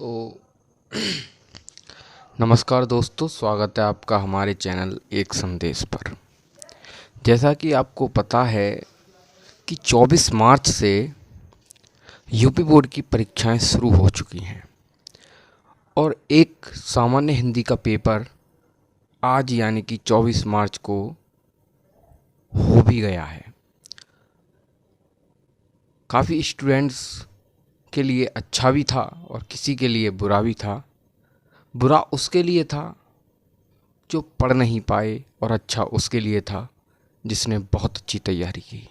तो नमस्कार दोस्तों, स्वागत है आपका हमारे चैनल एक संदेश पर। जैसा कि आपको पता है कि 24 मार्च से यूपी बोर्ड की परीक्षाएं शुरू हो चुकी हैं और एक सामान्य हिंदी का पेपर आज यानी कि 24 मार्च को हो भी गया है। काफ़ी स्टूडेंट्स के लिए अच्छा भी था और किसी के लिए बुरा भी था। बुरा उसके लिए था जो पढ़ नहीं पाए और अच्छा उसके लिए था जिसने बहुत अच्छी तैयारी की।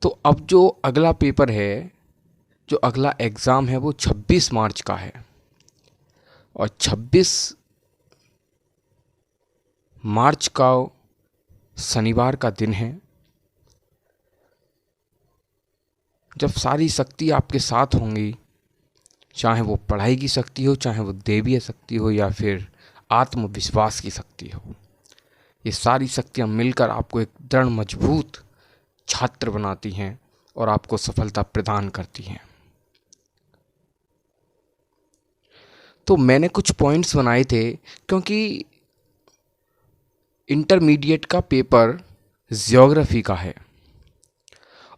तो अब जो अगला पेपर है, जो अगला एग्ज़ाम है वो 26 मार्च का है और 26 मार्च का शनिवार का दिन है, जब सारी शक्ति आपके साथ होंगी, चाहे वो पढ़ाई की शक्ति हो, चाहे वो दैवीय शक्ति हो या फिर आत्मविश्वास की शक्ति हो। ये सारी शक्तियाँ मिलकर आपको एक दृढ़ मजबूत छात्र बनाती हैं और आपको सफलता प्रदान करती हैं। तो मैंने कुछ पॉइंट्स बनाए थे क्योंकि इंटरमीडिएट का पेपर ज्योग्राफी का है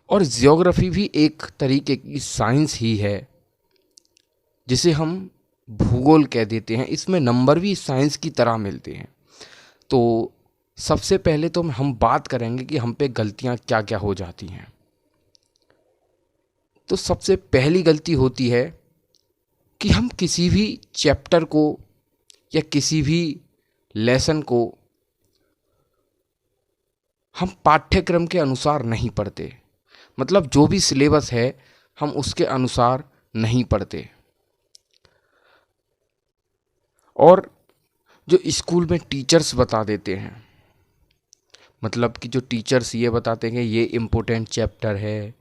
और ज्योग्राफी भी एक तरीके की साइंस ही है जिसे हम भूगोल कह देते हैं। इसमें नंबर भी साइंस की तरह मिलते हैं। तो सबसे पहले तो हम बात करेंगे कि हम पे गलतियां क्या क्या हो जाती हैं। तो सबसे पहली गलती होती है कि हम किसी भी चैप्टर को या किसी भी लेसन को हम पाठ्यक्रम के अनुसार नहीं पढ़ते। मतलब जो भी सिलेबस है हम उसके अनुसार नहीं पढ़ते। और जो स्कूल में टीचर्स बता देते हैं, मतलब कि जो टीचर्स ये बताते हैं ये इम्पोर्टेंट चैप्टर है,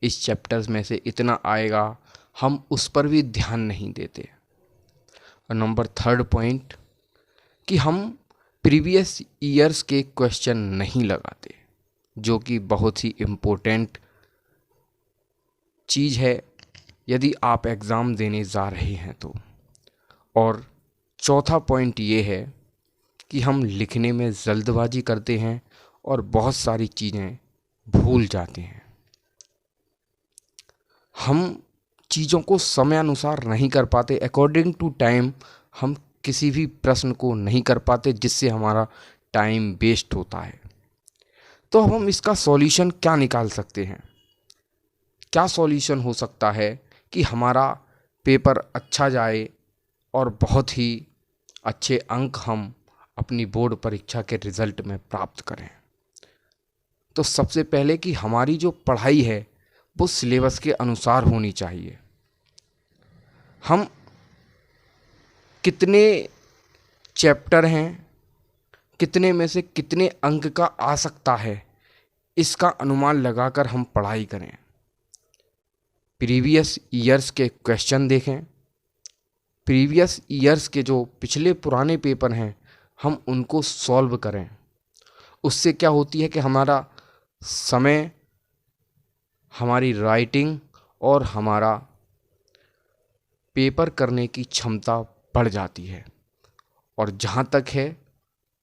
इस चैप्टर्स में से इतना आएगा, हम उस पर भी ध्यान नहीं देते। और नंबर थर्ड पॉइंट कि हम प्रीवियस ईयर्स के क्वेश्चन नहीं लगाते, जो कि बहुत ही इम्पोर्टेंट चीज़ है यदि आप एग्ज़ाम देने जा रहे हैं तो। और चौथा पॉइंट ये है कि हम लिखने में जल्दबाजी करते हैं और बहुत सारी चीज़ें भूल जाते हैं। हम चीज़ों को समय अनुसार नहीं कर पाते, अकॉर्डिंग टू टाइम हम किसी भी प्रश्न को नहीं कर पाते, जिससे हमारा टाइम वेस्ट होता है। तो अब हम इसका सॉल्यूशन क्या निकाल सकते हैं? क्या सॉल्यूशन हो सकता है कि हमारा पेपर अच्छा जाए और बहुत ही अच्छे अंक हम अपनी बोर्ड परीक्षा के रिज़ल्ट में प्राप्त करें? तो सबसे पहले कि हमारी जो पढ़ाई है वो सिलेबस के अनुसार होनी चाहिए। हम कितने चैप्टर हैं, कितने में से कितने अंक का आ सकता है, इसका अनुमान लगाकर हम पढ़ाई करें। प्रीवियस ईयर्स के क्वेश्चन देखें, प्रीवियस ईयर्स के जो पिछले पुराने पेपर हैं हम उनको सॉल्व करें। उससे क्या होती है कि हमारा समय, हमारी राइटिंग और हमारा पेपर करने की क्षमता बढ़ जाती है और जहाँ तक है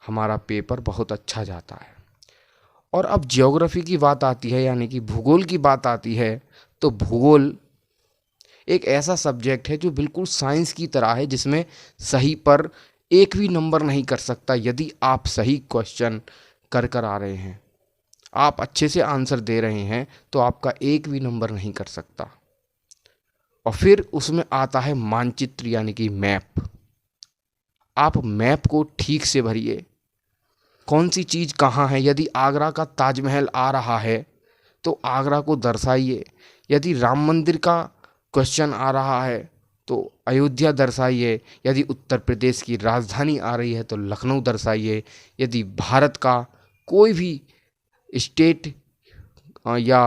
हमारा पेपर बहुत अच्छा जाता है। और अब ज्योग्राफी की बात आती है, यानी कि भूगोल की बात आती है, तो भूगोल एक ऐसा सब्जेक्ट है जो बिल्कुल साइंस की तरह है, जिसमें सही पर एक भी नंबर नहीं कर सकता। यदि आप सही क्वेश्चन कर कर आ रहे हैं, आप अच्छे से आंसर दे रहे हैं, तो आपका एक भी नंबर नहीं कर सकता। और फिर उसमें आता है मानचित्र यानी कि मैप। आप मैप को ठीक से भरिए, कौन सी चीज़ कहाँ है। यदि आगरा का ताजमहल आ रहा है तो आगरा को दर्शाइए। यदि राम मंदिर का क्वेश्चन आ रहा है तो अयोध्या दर्शाइए। यदि उत्तर प्रदेश की राजधानी आ रही है तो लखनऊ दर्शाइए। यदि भारत का कोई भी स्टेट या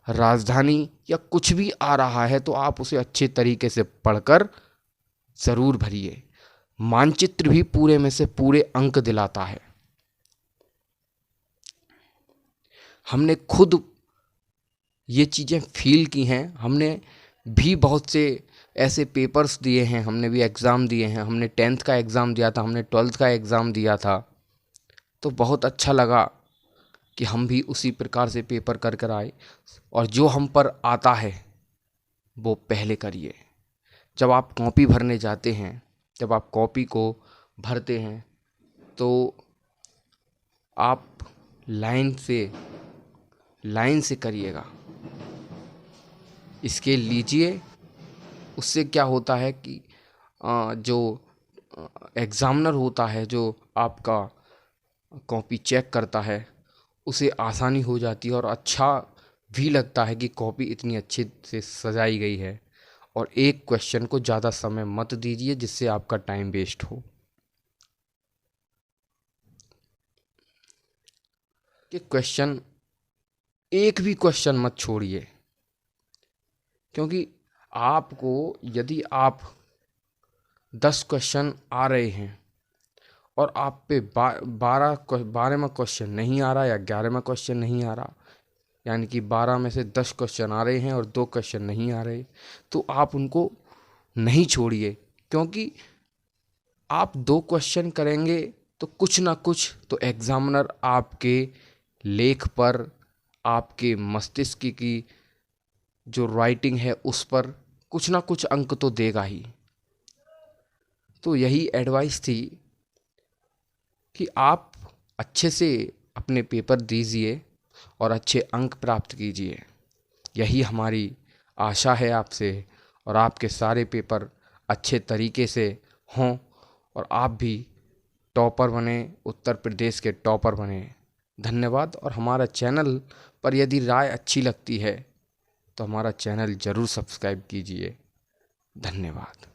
राजधानी या कुछ भी आ रहा है तो आप उसे अच्छे तरीके से पढ़कर ज़रूर भरिए। मानचित्र भी पूरे में से पूरे अंक दिलाता है। हमने खुद ये चीज़ें फील की हैं। हमने भी बहुत से ऐसे पेपर्स दिए हैं, हमने भी एग्ज़ाम दिए हैं, हमने 10th का एग्ज़ाम दिया था, हमने 12th का एग्ज़ाम दिया था। तो बहुत अच्छा लगा कि हम भी उसी प्रकार से पेपर कर कर आए। और जो हम पर आता है वो पहले करिए। जब आप कॉपी भरने जाते हैं, जब आप कॉपी को भरते हैं तो आप लाइन से करिएगा, स्केल लीजिए। उससे क्या होता है कि जो एग्ज़ामिनर होता है, जो आपका कॉपी चेक करता है, उसे आसानी हो जाती है और अच्छा भी लगता है कि कॉपी इतनी अच्छे से सजाई गई है। और एक क्वेश्चन को ज़्यादा समय मत दीजिए जिससे आपका टाइम वेस्ट हो। कि क्वेश्चन, एक भी क्वेश्चन मत छोड़िए, क्योंकि आपको यदि आप 10 क्वेश्चन आ रहे हैं और आप पे 12वां क्वेश्चन नहीं आ रहा या 11वां क्वेश्चन नहीं आ रहा, यानी कि 12 में से 10 क्वेश्चन आ रहे हैं और 2 क्वेश्चन नहीं आ रहे, तो आप उनको नहीं छोड़िए। क्योंकि आप 2 क्वेश्चन करेंगे तो कुछ ना कुछ तो एग्जामिनर आपके लेख पर, आपके मस्तिष्क की जो राइटिंग है उस पर कुछ ना कुछ अंक तो देगा ही। तो यही एडवाइस थी कि आप अच्छे से अपने पेपर दीजिए और अच्छे अंक प्राप्त कीजिए। यही हमारी आशा है आपसे, और आपके सारे पेपर अच्छे तरीके से हों और आप भी टॉपर बने, उत्तर प्रदेश के टॉपर बने। धन्यवाद। और हमारा चैनल पर यदि राय अच्छी लगती है तो हमारा चैनल ज़रूर सब्सक्राइब कीजिए। धन्यवाद।